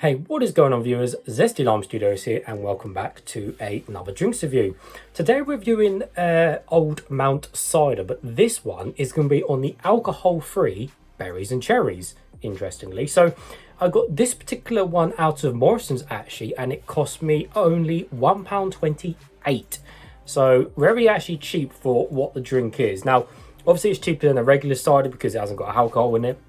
Hey, what is going on, viewers? Zesty Lime Studios here, and welcome back to another drinks review. Today we're reviewing Old Mount Cider, but this one is going to be on the alcohol-free berries and cherries, interestingly. So I got this particular one out of Morrison's actually, and it cost me only £1.28. So very actually cheap for what the drink is. Now, obviously it's cheaper than a regular cider because it hasn't got alcohol in it.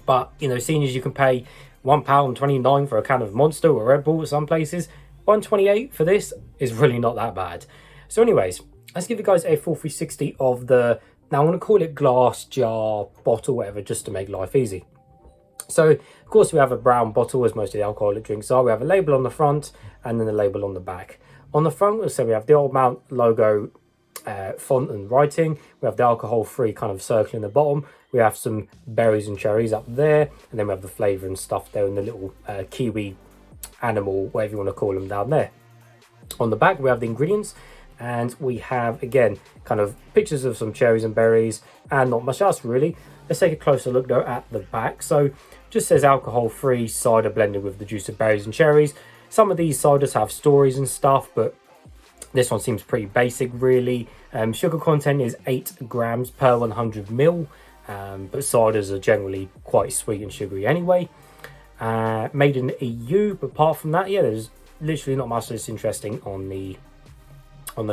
But, you know, seeing as you can pay £1.29 for a can of Monster or Red Bull at some places, £1.28 for this is really not that bad. So anyways, let's give you guys a full 360 of the, now I want to call it glass, jar, bottle, whatever, just to make life easy. So, of course, we have a brown bottle, as most of the alcoholic drinks are. We have a label on the front and then a label on the back. On the front, so we have the Old Mount logo, font and writing. We have the alcohol-free kind of circle in the bottom. We have some berries and cherries up there, and then we have the flavour and stuff there, and the little kiwi animal, whatever you want to call them, down there. On the back we have the ingredients, and we have again kind of pictures of some cherries and berries, and not much else really. Let's take a closer look though at the back. So just says alcohol-free cider blended with the juice of berries and cherries. Some of these ciders have stories and stuff, but this one seems pretty basic really. Sugar content is 8 grams per 100 ml, but ciders are generally quite sweet and sugary anyway. Made in the EU, but apart from that, yeah, there's literally not much that's interesting on the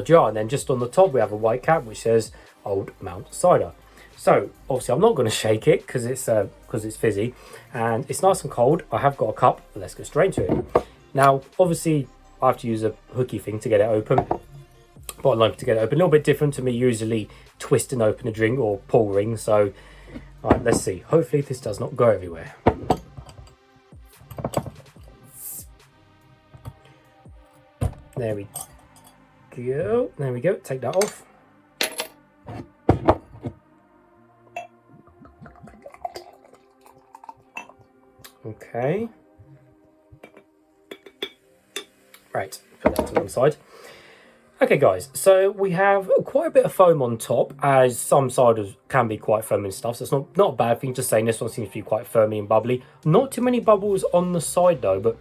jar. And then just on the top we have a white cap which says Old Mount Cider. So obviously I'm not going to shake it because it's fizzy and it's nice and cold. I have got a cup, but let's go straight to it. Now obviously I have to use a hooky thing to get it open. Bottom line to get it open, a little bit different to me usually twisting open a drink or pouring. So right, let's see, hopefully this does not go everywhere. There we go, there we go, take that off. Okay, right, put that to one side. Okay guys, so we have quite a bit of foam on top, as some ciders can be quite foamy and stuff, so it's not a bad thing. Just saying, this one seems to be quite foamy and bubbly. Not too many bubbles on the side though, but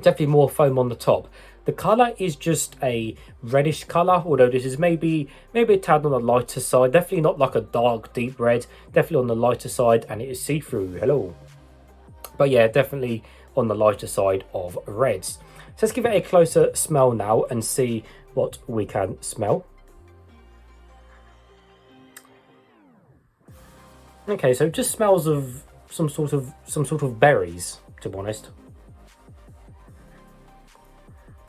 definitely more foam on the top. The colour is just a reddish colour, although this is maybe a tad on the lighter side. Definitely not like a dark deep red, definitely on the lighter side, and it is see-through. Hello. But yeah, definitely on the lighter side of reds. So let's give it a closer smell now and see what we can smell. Okay, so it just smells of some sort of berries, to be honest.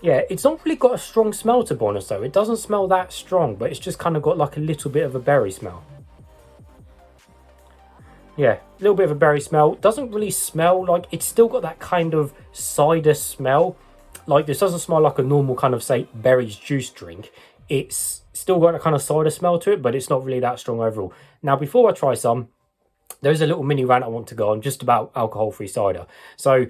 Yeah, it's not really got a strong smell, to be honest though. It doesn't smell that strong, but it's just kind of got like a little bit of a berry smell. Yeah, a little bit of a berry smell. Doesn't really smell like, it's still got that kind of cider smell. Like, this doesn't smell like a normal kind of, say, berries juice drink. It's still got a kind of cider smell to it, but it's not really that strong overall. Now, before I try some, there's a little mini rant I want to go on just about alcohol-free cider. So,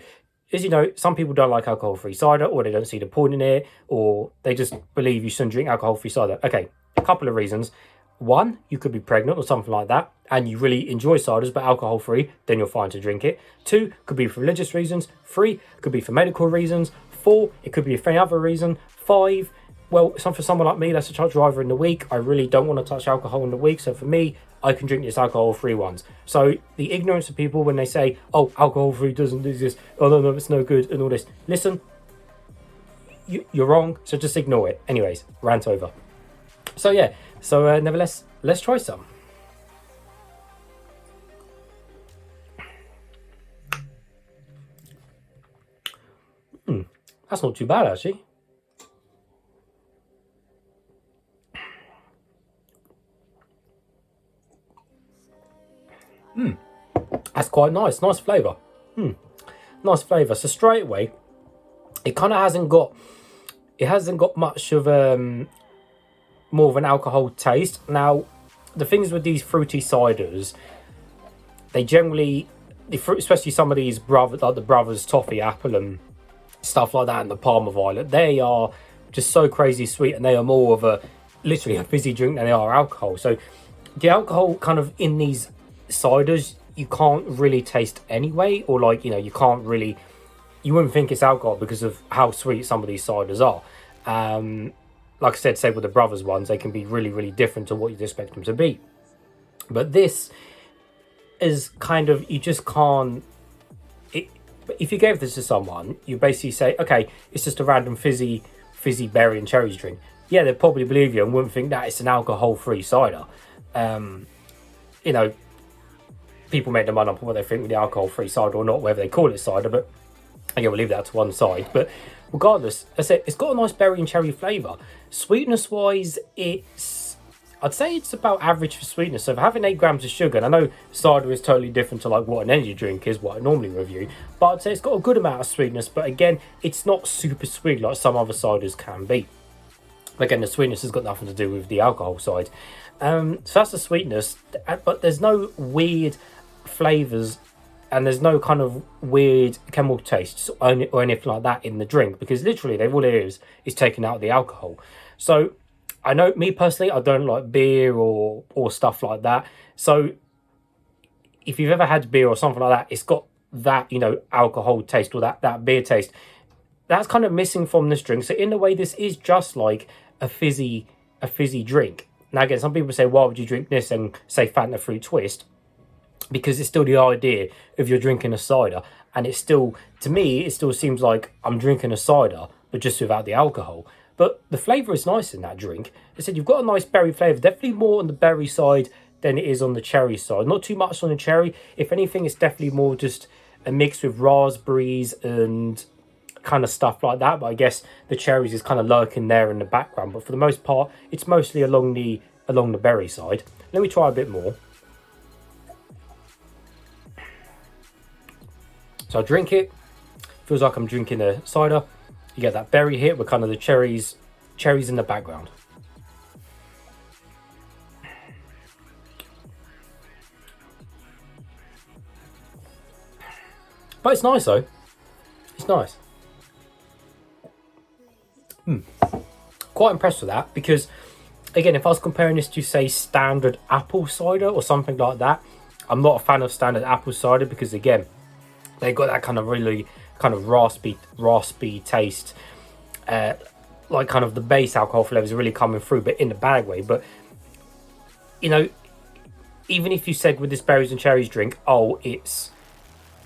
as you know, some people don't like alcohol-free cider, or they don't see the point in it, or they just believe you shouldn't drink alcohol-free cider. Okay, a couple of reasons. One, you could be pregnant or something like that, and you really enjoy ciders but alcohol-free, then you're fine to drink it. 2, could be for religious reasons. 3, could be for medical reasons. 4, it could be for any other reason. 5, well, for someone like me that's a truck driver in the week, I really don't want to touch alcohol in the week, so for me, I can drink this alcohol-free ones. So the ignorance of people when they say, oh, alcohol-free doesn't do this, oh no, it's no good, and all this. Listen, you're wrong, so just ignore it. Anyways, rant over. So yeah, so nevertheless, let's try some. That's not too bad actually. That's quite nice. Nice flavour. Nice flavour. So straight away, it kind of hasn't got much of more of an alcohol taste. Now, the things with these fruity ciders, they generally, especially some of these like the Brothers Toffee Apple and stuff like that, and the Palmer Violet, they are just so crazy sweet, and they are more of a literally a fizzy drink than they are alcohol. So the alcohol kind of in these ciders, you can't really taste anyway, or like, you know, you can't really you wouldn't think it's alcohol because of how sweet some of these ciders are. Like I said, say with the Brothers ones, they can be really, really different to what you'd expect them to be. But this is kind of, you just can't... if you gave this to someone, you basically say, okay, it's just a random fizzy berry and cherries drink. Yeah, they'd probably believe you and wouldn't think that it's an alcohol-free cider. You know, people make their mind up on what they think with the alcohol-free cider or not, whether they call it cider, but again, we'll leave that to one side. But regardless, I said it's got a nice berry and cherry flavour. Sweetness-wise, I'd say it's about average for sweetness. So for having 8 grams of sugar, and I know cider is totally different to like what an energy drink is, what I normally review, but I'd say it's got a good amount of sweetness. But again, it's not super sweet like some other ciders can be. Again, the sweetness has got nothing to do with the alcohol side. So that's the sweetness, but there's no weird flavours and there's no kind of weird chemical tastes or anything like that in the drink, because literally all it is taking out the alcohol. So I know, me personally, I don't like beer or stuff like that. So if you've ever had beer or something like that, it's got that, you know, alcohol taste or that beer taste. That's kind of missing from this drink. So in a way, this is just like a fizzy drink. Now again, some people say, why would you drink this and say Fanta Fruit Twist? Because it's still the idea of you're drinking a cider, and it's still, to me, it still seems like I'm drinking a cider, but just without the alcohol. But the flavour is nice in that drink. I said you've got a nice berry flavour, definitely more on the berry side than it is on the cherry side. Not too much on the cherry. If anything, it's definitely more just a mix with raspberries and kind of stuff like that. But I guess the cherries is kind of lurking there in the background. But for the most part, it's mostly along the berry side. Let me try a bit more. So I drink it. Feels like I'm drinking a cider. You get that berry hit with kind of the cherries in the background. But it's nice though. It's nice. Quite impressed with that, because again, if I was comparing this to say standard apple cider or something like that, I'm not a fan of standard apple cider because again, they got that kind of really kind of raspy taste, like kind of the base alcohol flavors are really coming through, but in a bad way. But you know, even if you said with this berries and cherries drink, oh, it's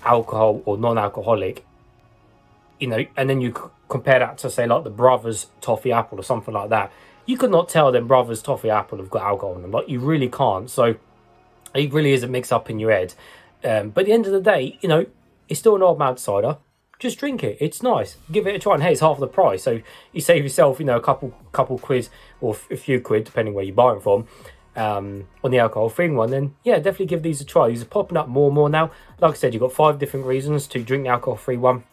alcohol or non-alcoholic, you know, and then you compare that to say like the Brothers Toffee Apple or something like that, you could not tell them Brothers Toffee Apple have got alcohol in them. Like, you really can't. So it really is a mix up in your head. But at the end of the day, you know, it's still an old man cider. Just drink it. It's nice. Give it a try. And hey, it's half the price. So you save yourself, you know, a couple quid or a few quid, depending where you buy them from, on the alcohol-free one. Then yeah, definitely give these a try. These are popping up more and more now. Like I said, you've got 5 different reasons to drink the alcohol-free one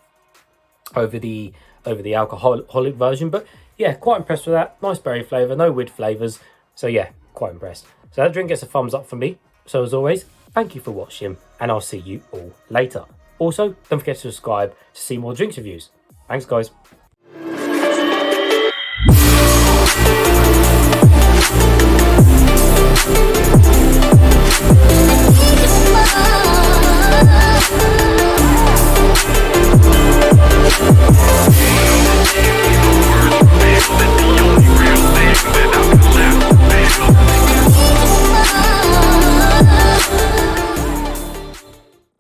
over the alcoholic version. But yeah, quite impressed with that. Nice berry flavour, no weird flavours. So yeah, quite impressed. So that drink gets a thumbs up from me. So as always, thank you for watching, and I'll see you all later. Also, don't forget to subscribe to see more drinks reviews. Thanks, guys. Oh,